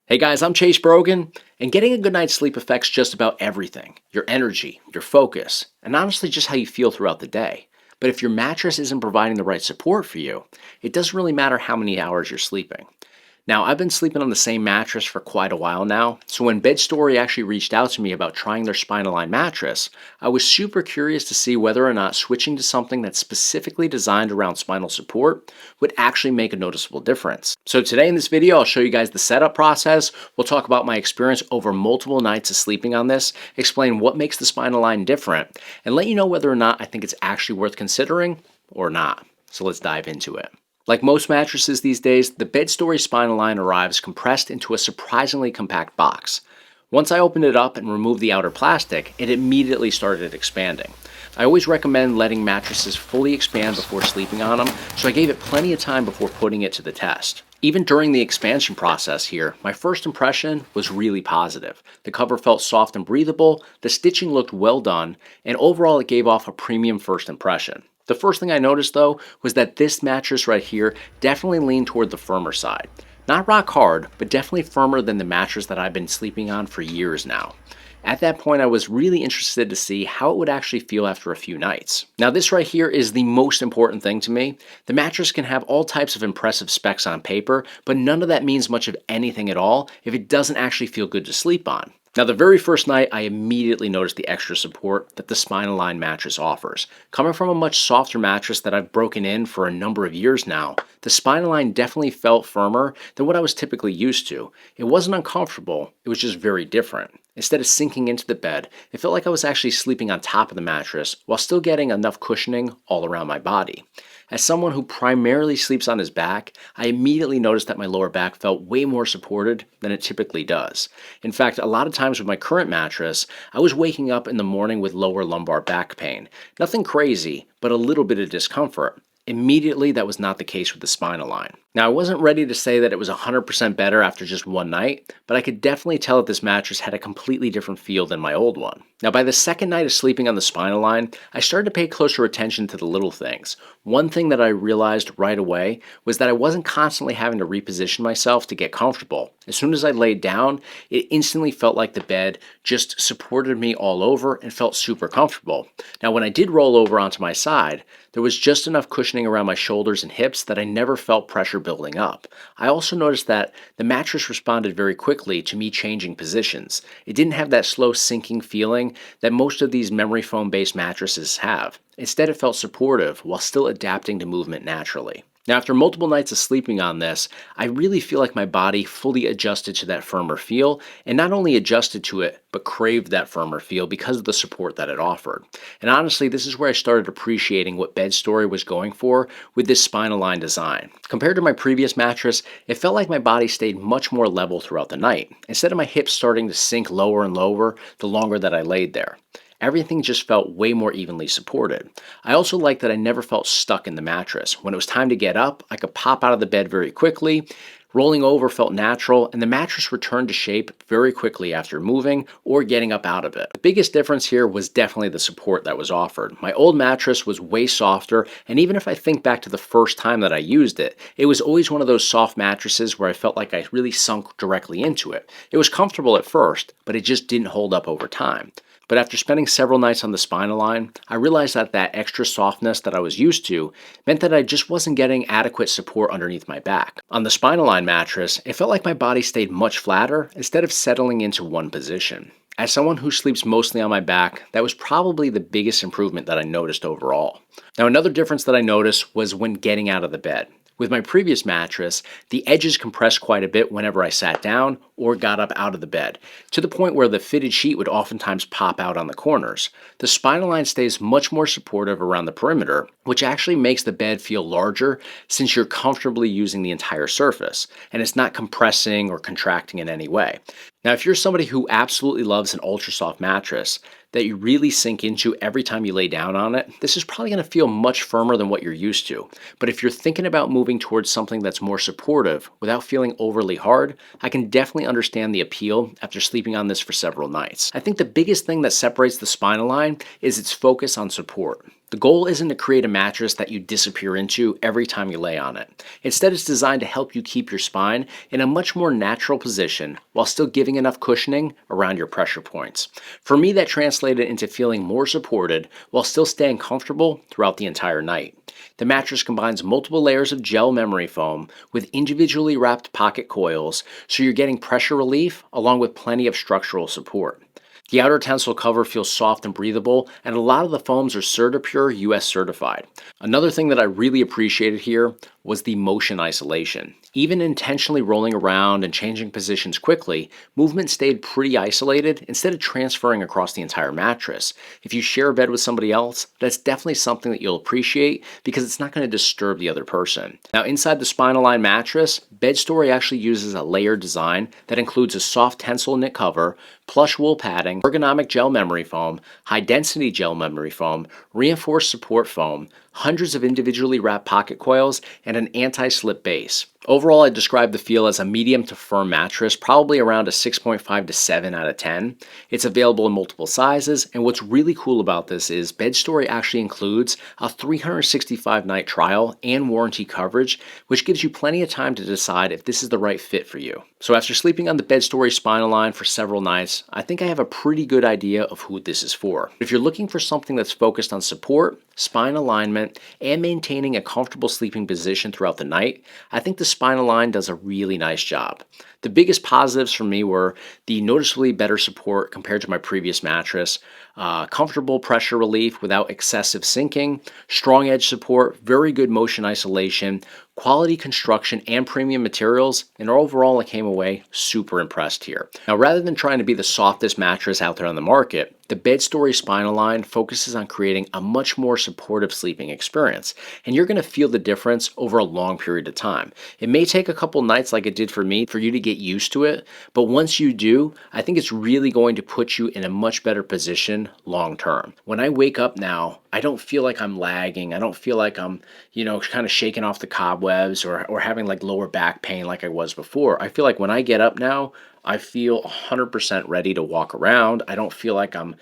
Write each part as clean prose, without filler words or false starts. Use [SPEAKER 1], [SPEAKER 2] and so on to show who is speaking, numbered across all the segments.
[SPEAKER 1] Hey guys, I'm Chase Brogan, and getting a good night's sleep affects just about everything: your energy, your focus, and honestly just how you feel throughout the day. But if your mattress isn't providing the right support for you, it doesn't really matter how many hours you're sleeping. Now, I've been sleeping on the same mattress for quite a while now, so when Bedstory actually reached out to me about trying their SpineAlign mattress, I was super curious to see whether or not switching to something that's specifically designed around spinal support would actually make a noticeable difference. So today in this video, I'll show you guys the setup process. We'll talk about my experience over multiple nights of sleeping on this, explain what makes the SpineAlign different, and let you know whether or not I think it's actually worth considering or not. So let's dive into it. Like most mattresses these days, the Bedstory SpineAlign arrives compressed into a surprisingly compact box. Once I opened it up and removed the outer plastic, it immediately started expanding. I always recommend letting mattresses fully expand before sleeping on them, so I gave it plenty of time before putting it to the test. Even during the expansion process here, my first impression was really positive. The cover felt soft and breathable, the stitching looked well done, and overall it gave off a premium first impression. The first thing I noticed though was that this mattress right here definitely leaned toward the firmer side. Not rock hard, but definitely firmer than the mattress that I've been sleeping on for years now. At that point, I was really interested to see how it would actually feel after a few nights. Now this right here is the most important thing to me. The mattress can have all types of impressive specs on paper, but none of that means much of anything at all if it doesn't actually feel good to sleep on. Now the very first night, I immediately noticed the extra support that the SpineAlign mattress offers. Coming from a much softer mattress that I've broken in for a number of years now, the SpineAlign definitely felt firmer than what I was typically used to. It wasn't uncomfortable, it was just very different. Instead of sinking into the bed, it felt like I was actually sleeping on top of the mattress while still getting enough cushioning all around my body. As someone who primarily sleeps on his back, I immediately noticed that my lower back felt way more supported than it typically does. In fact, a lot of times with my current mattress, I was waking up in the morning with lower lumbar back pain. Nothing crazy, but a little bit of discomfort. Immediately, that was not the case with the SpineAlign. Now, I wasn't ready to say that it was 100% better after just one night, but I could definitely tell that this mattress had a completely different feel than my old one. Now, by the second night of sleeping on the SpineAlign, I started to pay closer attention to the little things. One thing that I realized right away was that I wasn't constantly having to reposition myself to get comfortable. As soon as I laid down, it instantly felt like the bed just supported me all over and felt super comfortable. Now, when I did roll over onto my side, there was just enough cushioning around my shoulders and hips that I never felt pressure building up. I also noticed that the mattress responded very quickly to me changing positions. It didn't have that slow sinking feeling that most of these memory foam based mattresses have. Instead, it felt supportive while still adapting to movement naturally. Now, after multiple nights of sleeping on this, I really feel like my body fully adjusted to that firmer feel, and not only adjusted to it, but craved that firmer feel because of the support that it offered. And honestly, this is where I started appreciating what Bedstory was going for with this SpineAlign design. Compared to my previous mattress, it felt like my body stayed much more level throughout the night, instead of my hips starting to sink lower and lower the longer that I laid there. Everything just felt way more evenly supported. I also liked that I never felt stuck in the mattress. When it was time to get up, I could pop out of the bed very quickly. Rolling over felt natural, and the mattress returned to shape very quickly after moving or getting up out of it. The biggest difference here was definitely the support that was offered. My old mattress was way softer, and even if I think back to the first time that I used it, it was always one of those soft mattresses where I felt like I really sunk directly into it. It was comfortable at first, but it just didn't hold up over time. But after spending several nights on the SpineAlign, I realized that that extra softness that I was used to meant that I just wasn't getting adequate support underneath my back. On the SpineAlign mattress, it felt like my body stayed much flatter instead of settling into one position. As someone who sleeps mostly on my back, that was probably the biggest improvement that I noticed overall. Now, another difference that I noticed was when getting out of the bed. With my previous mattress, the edges compressed quite a bit whenever I sat down or got up out of the bed, to the point where the fitted sheet would oftentimes pop out on the corners. The SpineAlign stays much more supportive around the perimeter, which actually makes the bed feel larger since you're comfortably using the entire surface, and it's not compressing or contracting in any way. Now, if you're somebody who absolutely loves an ultra soft mattress that you really sink into every time you lay down on it, this is probably going to feel much firmer than what you're used to. But if you're thinking about moving towards something that's more supportive without feeling overly hard, I can definitely understand the appeal after sleeping on this for several nights. I think the biggest thing that separates the SpineAlign is its focus on support. The goal isn't to create a mattress that you disappear into every time you lay on it. Instead, it's designed to help you keep your spine in a much more natural position while still giving enough cushioning around your pressure points. For me, that translated into feeling more supported while still staying comfortable throughout the entire night. The mattress combines multiple layers of gel memory foam with individually wrapped pocket coils, so you're getting pressure relief along with plenty of structural support. The outer tensile cover feels soft and breathable, and a lot of the foams are CertaPure US certified. Another thing that I really appreciated here was the motion isolation. Even intentionally rolling around and changing positions quickly, movement stayed pretty isolated instead of transferring across the entire mattress. If you share a bed with somebody else, that's definitely something that you'll appreciate because it's not going to disturb the other person. Now, inside the SpineAlign mattress, Bedstory actually uses a layered design that includes a soft tensile knit cover, plush wool padding, ergonomic gel memory foam, high density gel memory foam, reinforced support foam, hundreds of individually wrapped pocket coils, and an anti-slip base. Overall, I'd describe the feel as a medium to firm mattress, probably around a 6.5 to 7 out of 10. It's available in multiple sizes, and what's really cool about this is Bedstory actually includes a 365-night trial and warranty coverage, which gives you plenty of time to decide if this is the right fit for you. So after sleeping on the Bedstory SpineAlign for several nights, I think I have a pretty good idea of who this is for. If you're looking for something that's focused on support, spine alignment, and maintaining a comfortable sleeping position throughout the night, I think the SpineAlign does a really nice job. The biggest positives for me were the noticeably better support compared to my previous mattress, comfortable pressure relief without excessive sinking, strong edge support, very good motion isolation, quality construction, and premium materials, and overall I came away super impressed here. Now, rather than trying to be the softest mattress out there on the market, the Bedstory SpineAlign focuses on creating a much more supportive sleeping experience, and you're going to feel the difference over a long period of time. It may take a couple nights like it did for me for you to get used to it, but once you do, I think it's really going to put you in a much better position long term. When I wake up now, I don't feel like I'm lagging. I don't feel like I'm, kind of shaking off the cobwebs or having like lower back pain like I was before. I feel like when I get up now, I feel 100% ready to walk around. I don't feel like I'm,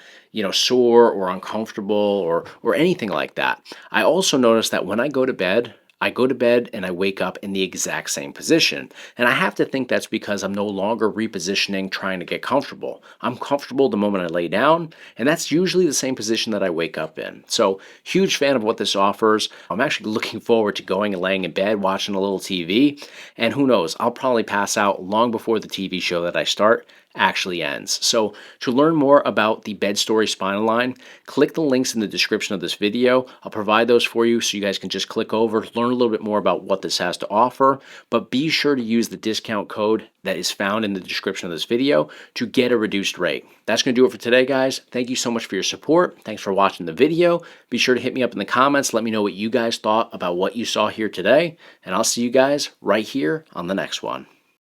[SPEAKER 1] sore or uncomfortable or anything like that. I also notice that when I go to bed and I wake up in the exact same position. And I have to think that's because I'm no longer repositioning, trying to get comfortable. I'm comfortable the moment I lay down, and that's usually the same position that I wake up in. So, huge fan of what this offers. I'm actually looking forward to going and laying in bed, watching a little TV, and who knows, I'll probably pass out long before the TV show that I start actually ends. So to learn more about the Bedstory SpineAlign, click the links in the description of this video. I'll provide those for you so you guys can just click over, learn a little bit more about what this has to offer, but be sure to use the discount code that is found in the description of this video to get a reduced rate. That's going to do it for today, guys. Thank you so much for your support. Thanks for watching the video. Be sure to hit me up in the comments. Let me know what you guys thought about what you saw here today, and I'll see you guys right here on the next one.